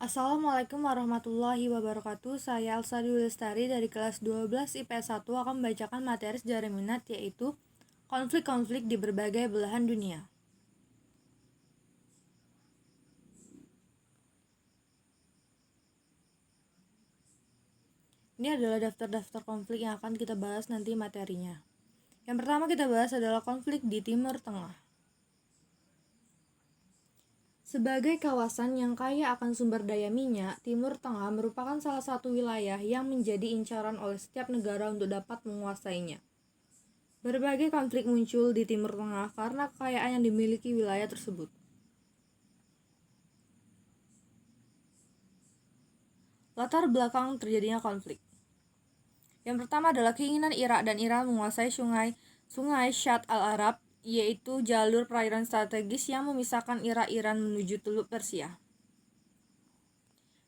Assalamualaikum warahmatullahi wabarakatuh. Saya Elsa Dwi Lestari dari kelas 12 IPS 1 akan membacakan materi sejarah minat, yaitu konflik-konflik di berbagai belahan dunia. Ini adalah daftar-daftar konflik yang akan kita bahas nanti materinya. Yang pertama kita bahas adalah konflik di Timur Tengah. Sebagai kawasan yang kaya akan sumber daya minyak, Timur Tengah merupakan salah satu wilayah yang menjadi incaran oleh setiap negara untuk dapat menguasainya. Berbagai konflik muncul di Timur Tengah karena kekayaan yang dimiliki wilayah tersebut. Latar belakang terjadinya konflik. Yang pertama adalah keinginan Irak dan Iran menguasai sungai Shatt al-Arab, yaitu jalur perairan strategis yang memisahkan Iran menuju Teluk Persia.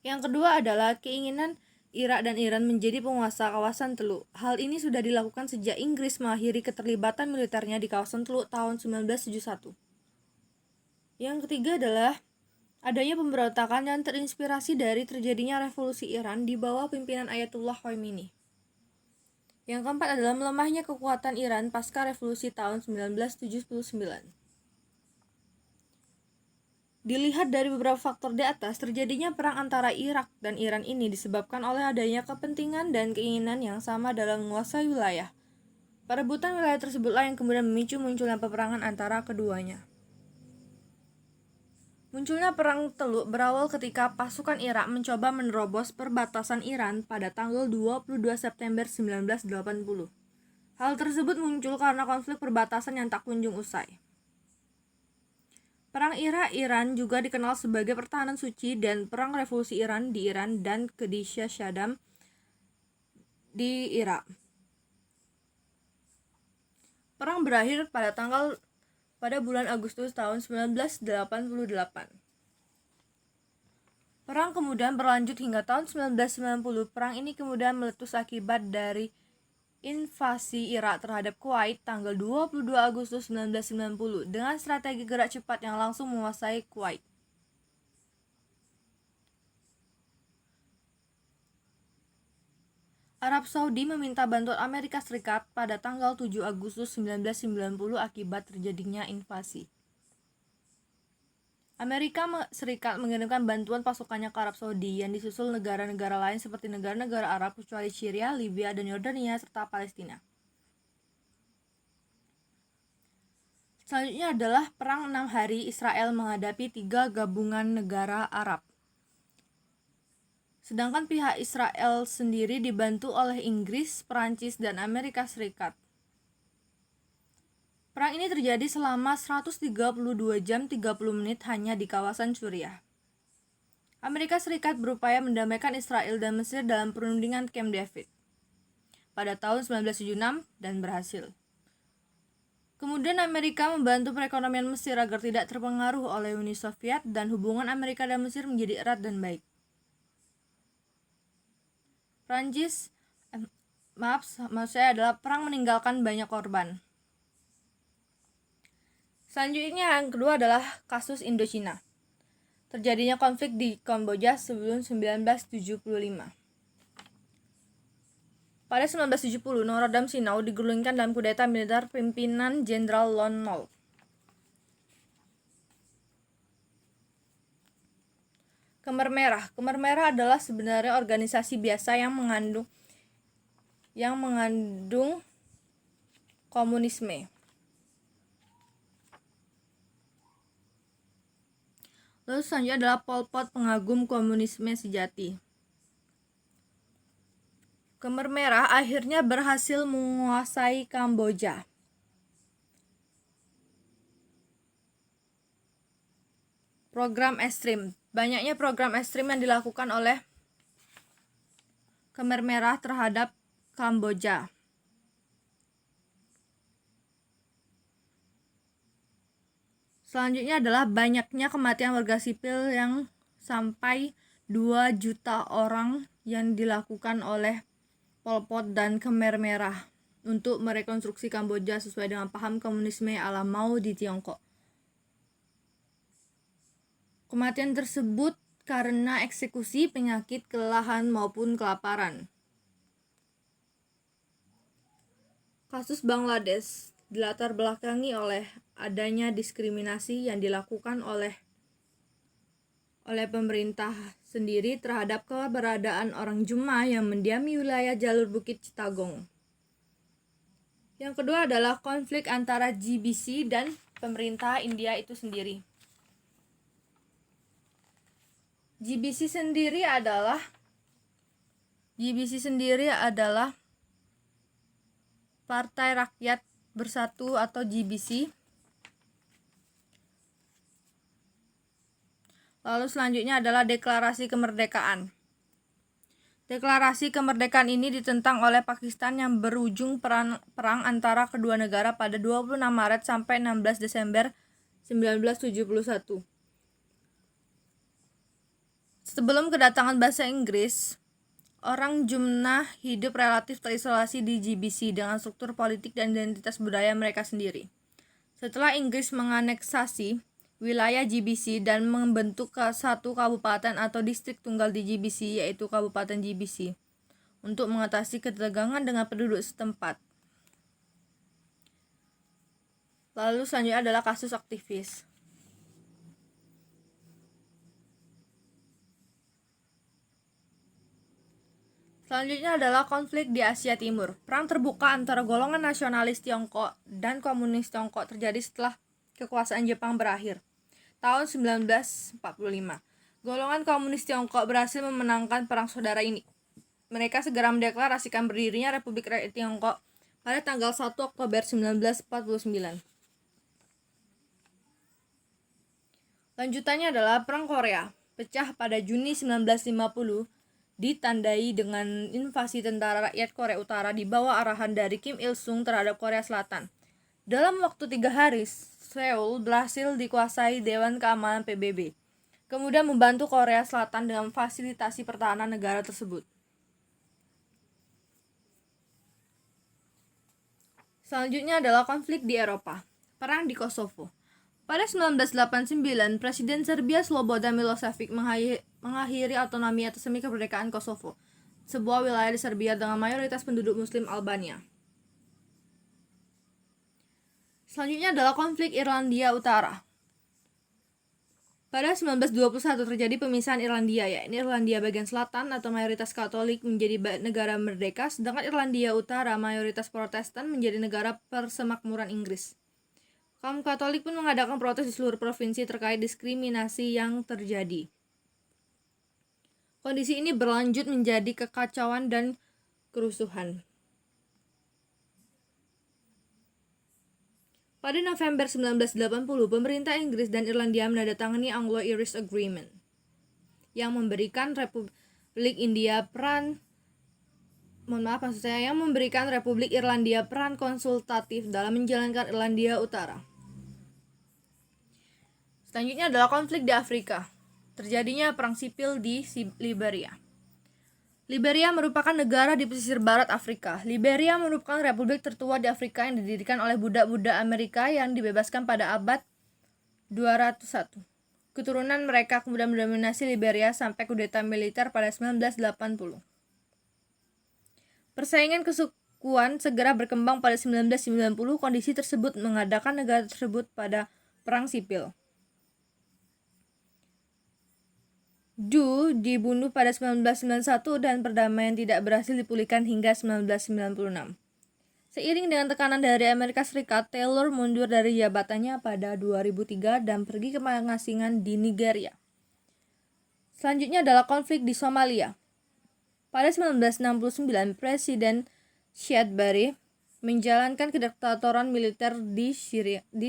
Yang kedua adalah keinginan Irak dan Iran menjadi penguasa kawasan Teluk. Hal ini sudah dilakukan sejak Inggris mengakhiri keterlibatan militernya di kawasan Teluk tahun 1971. Yang ketiga adalah adanya pemberontakan yang terinspirasi dari terjadinya revolusi Iran di bawah pimpinan Ayatullah Khomeini. Yang keempat adalah melemahnya kekuatan Iran pasca revolusi tahun 1979. Dilihat dari beberapa faktor di atas, terjadinya perang antara Irak dan Iran ini disebabkan oleh adanya kepentingan dan keinginan yang sama dalam menguasai wilayah. Perebutan wilayah tersebutlah yang kemudian memicu munculnya peperangan antara keduanya. Munculnya Perang Teluk berawal ketika pasukan Irak mencoba menerobos perbatasan Iran pada tanggal 22 September 1980. Hal tersebut muncul karena konflik perbatasan yang tak kunjung usai. Perang Irak-Iran juga dikenal sebagai Pertahanan Suci dan Perang Revolusi Iran di Iran dan Kedisha Shaddam di Irak. Perang berakhir pada bulan Agustus tahun 1988. Perang kemudian berlanjut hingga tahun 1990. Perang ini kemudian meletus akibat dari invasi Irak terhadap Kuwait tanggal 22 Agustus 1990 dengan strategi gerak cepat yang langsung menguasai Kuwait. Arab Saudi meminta bantuan Amerika Serikat pada tanggal 7 Agustus 1990 akibat terjadinya invasi. Amerika Serikat mengirimkan bantuan pasukannya ke Arab Saudi yang disusul negara-negara lain seperti negara-negara Arab kecuali Syria, Libya, dan Yordania serta Palestina. Selanjutnya adalah Perang 6 Hari Israel menghadapi 3 gabungan negara Arab. Sedangkan pihak Israel sendiri dibantu oleh Inggris, Perancis, dan Amerika Serikat. Perang ini terjadi selama 132 jam 30 menit hanya di kawasan Suriah. Amerika Serikat berupaya mendamaikan Israel dan Mesir dalam perundingan Camp David pada tahun 1976 dan berhasil. Kemudian Amerika membantu perekonomian Mesir agar tidak terpengaruh oleh Uni Soviet dan hubungan Amerika dan Mesir menjadi erat dan baik. Maksudnya adalah perang meninggalkan banyak korban. Selanjutnya yang kedua adalah kasus Indochina. Terjadinya konflik di Kamboja sebelum 1975. Pada 1970, Norodom Sihanouk digulingkan dalam kudeta militer pimpinan Jenderal Lon Nol. Khmer Merah adalah sebenarnya organisasi biasa yang mengandung komunisme. Lalu selanjutnya adalah Pol Pot, pengagum komunisme sejati. Khmer Merah akhirnya berhasil menguasai Kamboja. Program ekstrim. Banyaknya program ekstrim yang dilakukan oleh Khmer Merah terhadap Kamboja. Selanjutnya adalah banyaknya kematian warga sipil yang sampai 2 juta orang yang dilakukan oleh Pol Pot dan Khmer Merah untuk merekonstruksi Kamboja sesuai dengan paham komunisme ala Mao di Tiongkok. Kematian tersebut karena eksekusi, penyakit, kelelahan, maupun kelaparan. Kasus Bangladesh dilatar belakangi oleh adanya diskriminasi yang dilakukan oleh pemerintah sendiri terhadap keberadaan orang Jumah yang mendiami wilayah jalur Bukit Chittagong. Yang kedua adalah konflik antara GBC dan pemerintah India itu sendiri. GBC sendiri adalah Partai Rakyat Bersatu atau GBC. Lalu selanjutnya adalah Deklarasi Kemerdekaan. Deklarasi kemerdekaan ini ditentang oleh Pakistan yang berujung perang antara kedua negara pada 26 Maret sampai 16 Desember 1971. Sebelum kedatangan bahasa Inggris, orang Jumnah hidup relatif terisolasi di GBC dengan struktur politik dan identitas budaya mereka sendiri. Setelah Inggris menganeksasi wilayah GBC dan membentuk satu kabupaten atau distrik tunggal di GBC, yaitu Kabupaten GBC, untuk mengatasi ketegangan dengan penduduk setempat. Lalu selanjutnya adalah kasus aktivis. Selanjutnya adalah konflik di Asia Timur. Perang terbuka antara golongan nasionalis Tiongkok dan komunis Tiongkok terjadi setelah kekuasaan Jepang berakhir, tahun 1945. Golongan komunis Tiongkok berhasil memenangkan perang saudara ini. Mereka segera mendeklarasikan berdirinya Republik Rakyat Tiongkok pada tanggal 1 Oktober 1949. Lanjutannya adalah Perang Korea, pecah pada Juni 1950, ditandai dengan invasi tentara rakyat Korea Utara di bawah arahan dari Kim Il-sung terhadap Korea Selatan. Dalam waktu 3 hari, Seoul berhasil dikuasai Dewan Keamanan PBB, kemudian membantu Korea Selatan dengan fasilitasi pertahanan negara tersebut. Selanjutnya adalah konflik di Eropa. Perang di Kosovo. Pada 1989, Presiden Serbia Slobodan Milošević mengakhiri otonomi atas semi kemerdekaan Kosovo, sebuah wilayah di Serbia dengan mayoritas penduduk Muslim Albania. Selanjutnya adalah konflik Irlandia Utara. Pada 1921 terjadi pemisahan Irlandia, yakni Irlandia bagian selatan atau mayoritas Katolik menjadi negara merdeka, sedangkan Irlandia Utara mayoritas Protestan menjadi negara persemakmuran Inggris. Kaum Katolik pun mengadakan protes di seluruh provinsi terkait diskriminasi yang terjadi. Kondisi ini berlanjut menjadi kekacauan dan kerusuhan. Pada November 1980, pemerintah Inggris dan Irlandia menandatangani Anglo-Irish Agreement yang memberikan Republik Irlandia peran konsultatif dalam menjalankan Irlandia Utara. Selanjutnya adalah konflik di Afrika. Terjadinya perang sipil di Liberia. Liberia merupakan negara di pesisir barat Afrika. Liberia merupakan republik tertua di Afrika yang didirikan oleh budak-budak Amerika yang dibebaskan pada abad 201. Keturunan mereka kemudian mendominasi Liberia sampai kudeta militer pada 1980. Persaingan kesukuan segera berkembang pada 1990. Kondisi tersebut mengadakan negara tersebut pada perang sipil. Du dibunuh pada 1991 dan perdamaian tidak berhasil dipulihkan hingga 1996. Seiring dengan tekanan dari Amerika Serikat, Taylor mundur dari jabatannya pada 2003 dan pergi ke pengasingan di Nigeria. Selanjutnya adalah konflik di Somalia. Pada 1969, Presiden Siad Barre menjalankan kediktatoran militer di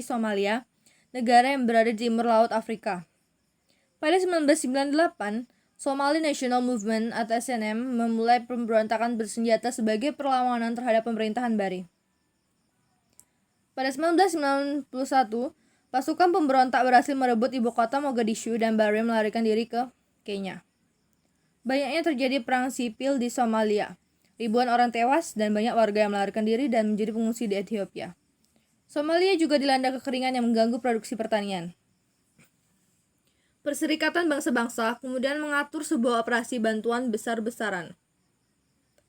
Somalia, negara yang berada di timur laut Afrika. Pada 1998, Somali National Movement atau SNM memulai pemberontakan bersenjata sebagai perlawanan terhadap pemerintahan Barre. Pada 1991, pasukan pemberontak berhasil merebut ibu kota Mogadishu dan Barre melarikan diri ke Kenya. Banyaknya terjadi perang sipil di Somalia. Ribuan orang tewas dan banyak warga yang melarikan diri dan menjadi pengungsi di Ethiopia. Somalia juga dilanda kekeringan yang mengganggu produksi pertanian. Perserikatan Bangsa-Bangsa kemudian mengatur sebuah operasi bantuan besar-besaran.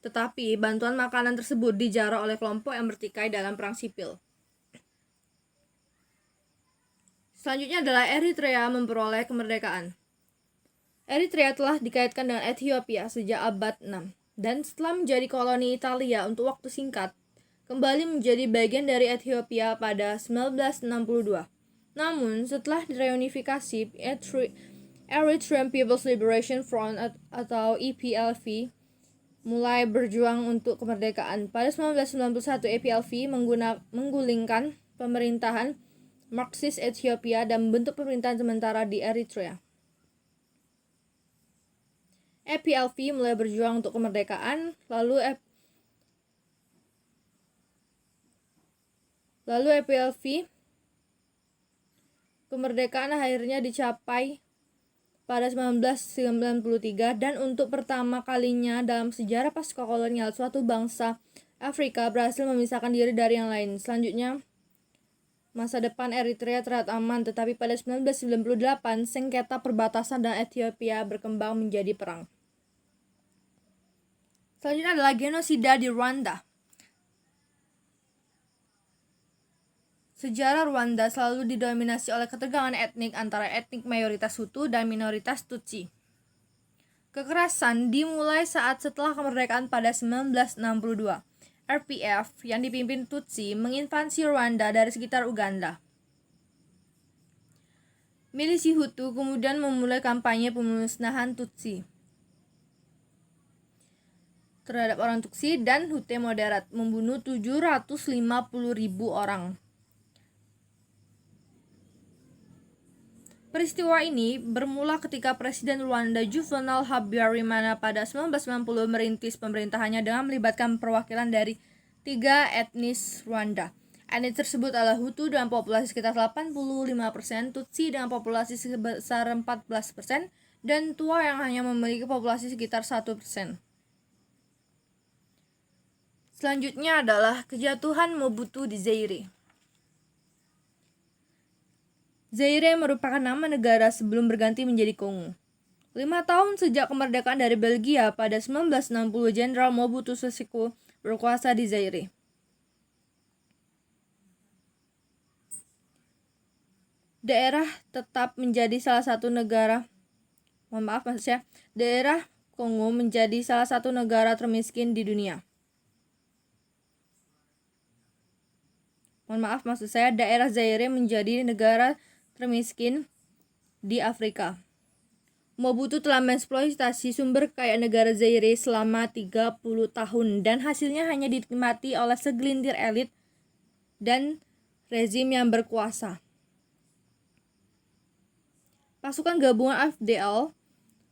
Tetapi bantuan makanan tersebut dijarah oleh kelompok yang bertikai dalam perang sipil. Selanjutnya adalah Eritrea memperoleh kemerdekaan. Eritrea telah dikaitkan dengan Ethiopia sejak abad 6 dan setelah menjadi koloni Italia untuk waktu singkat, kembali menjadi bagian dari Ethiopia pada 1962. Namun, setelah direunifikasi, Eritrean People's Liberation Front atau EPLF mulai berjuang untuk kemerdekaan. Pada 1991, EPLF menggulingkan pemerintahan Marxis Ethiopia dan membentuk pemerintahan sementara di Eritrea. EPLF mulai berjuang untuk kemerdekaan, lalu EPLF kemerdekaan akhirnya dicapai pada 1993 dan untuk pertama kalinya dalam sejarah pasca kolonial suatu bangsa Afrika berhasil memisahkan diri dari yang lain. Selanjutnya, masa depan Eritrea terlihat aman, tetapi pada 1998 sengketa perbatasan dan Ethiopia berkembang menjadi perang. Selanjutnya adalah genosida di Rwanda. Sejarah Rwanda selalu didominasi oleh ketegangan etnik antara etnik mayoritas Hutu dan minoritas Tutsi. Kekerasan dimulai saat setelah kemerdekaan pada 1962. RPF yang dipimpin Tutsi menginvasi Rwanda dari sekitar Uganda. Milisi Hutu kemudian memulai kampanye pemusnahan Tutsi terhadap orang Tutsi dan Hutu moderat, membunuh 750.000 orang. Peristiwa ini bermula ketika Presiden Rwanda Juvenal Habyarimana pada 1990 merintis pemerintahannya dengan melibatkan perwakilan dari 3 etnis Rwanda. Etnis tersebut adalah Hutu dengan populasi sekitar 85%, Tutsi dengan populasi sebesar 14%, dan Twa yang hanya memiliki populasi sekitar 1%. Selanjutnya adalah kejatuhan Mobutu di Zaire. Zaire merupakan nama negara sebelum berganti menjadi Kongo. 5 tahun sejak kemerdekaan dari Belgia pada 1960, Jenderal Mobutu Sese Seko berkuasa di Zaire. Daerah tetap menjadi salah satu negara daerah Kongo menjadi salah satu negara termiskin di dunia. Daerah Zaire menjadi negara termiskin di Afrika. Mobutu telah mengeksploitasi sumber kaya negara Zaire selama 30 tahun dan hasilnya hanya dinikmati oleh segelintir elit dan rezim yang berkuasa. Pasukan gabungan AFDL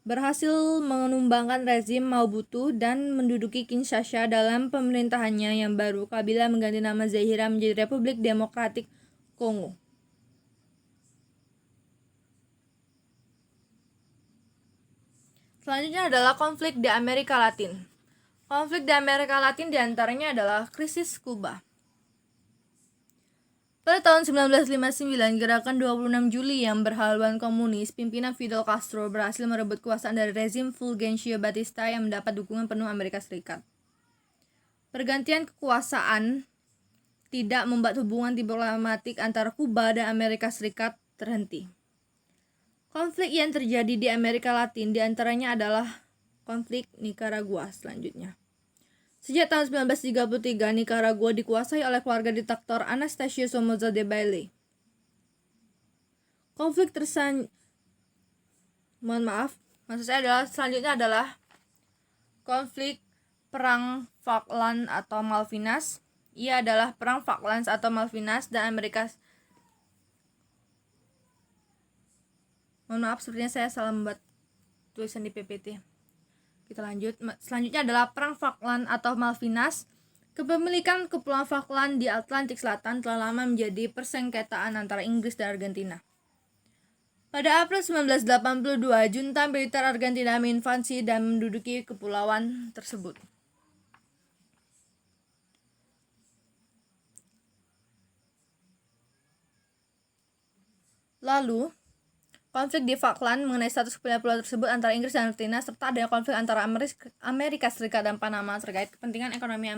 berhasil menumbangkan rezim Mobutu dan menduduki Kinshasa. Dalam pemerintahannya yang baru, Kabila mengganti nama Zaire menjadi Republik Demokratik Kongo. Selanjutnya adalah konflik di Amerika Latin. Konflik di Amerika Latin diantaranya adalah krisis Kuba. Pada tahun 1959, gerakan 26 Juli yang berhaluan komunis pimpinan Fidel Castro berhasil merebut kekuasaan dari rezim Fulgencio Batista yang mendapat dukungan penuh Amerika Serikat. Pergantian kekuasaan tidak membuat hubungan diplomatik antara Kuba dan Amerika Serikat terhenti. Konflik yang terjadi di Amerika Latin diantaranya adalah konflik Nicaragua selanjutnya. Sejak tahun 1933, Nicaragua dikuasai oleh keluarga diktator Anastasio Somoza Debayle. Konflik selanjutnya adalah konflik Perang Falkland atau Malvinas. Ia adalah Perang Falklands atau Malvinas dan sepertinya saya salah membuat tulisan di PPT. Kita lanjut. Selanjutnya adalah Perang Falkland atau Malvinas. Kepemilikan Kepulauan Falkland di Atlantik Selatan telah lama menjadi persengketaan antara Inggris dan Argentina. Pada April 1982, junta militer Argentina menginvasi dan menduduki kepulauan tersebut. Lalu, konflik di Falkland mengenai status kepemilikan pulau tersebut antara Inggris dan Argentina, serta adanya konflik antara Amerika Serikat dan Panama terkait kepentingan ekonomi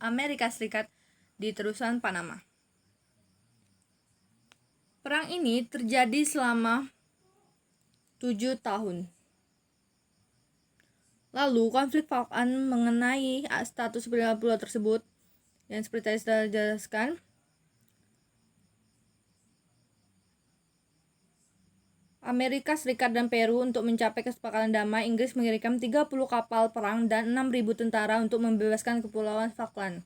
Amerika Serikat di terusan Panama. Perang ini terjadi selama 7 tahun. Lalu konflik Falkland mengenai status kepemilikan pulau tersebut yang seperti saya jelaskan, Amerika Serikat dan Peru untuk mencapai kesepakatan damai, Inggris mengirimkan 30 kapal perang dan 6.000 tentara untuk membebaskan kepulauan Falkland.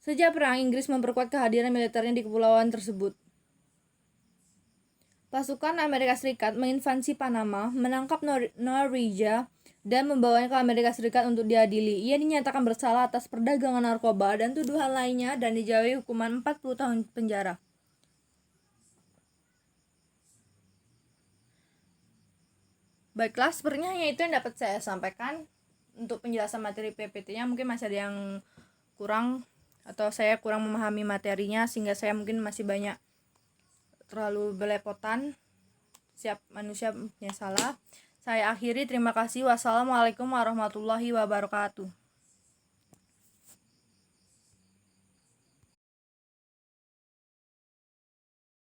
Sejak perang, Inggris memperkuat kehadiran militernya di kepulauan tersebut. Pasukan Amerika Serikat menginvasi Panama, menangkap Norwegia, dan membawanya ke Amerika Serikat untuk diadili. Ia dinyatakan bersalah atas perdagangan narkoba dan tuduhan lainnya dan dijatuhi hukuman 40 tahun penjara. Baiklah, sepertinya hanya itu yang dapat saya sampaikan untuk penjelasan materi PPT-nya. Mungkin masih ada yang kurang atau saya kurang memahami materinya sehingga saya mungkin masih banyak terlalu belepotan. Siap manusia punya salah. Saya akhiri, terima kasih. Wassalamualaikum warahmatullahi wabarakatuh.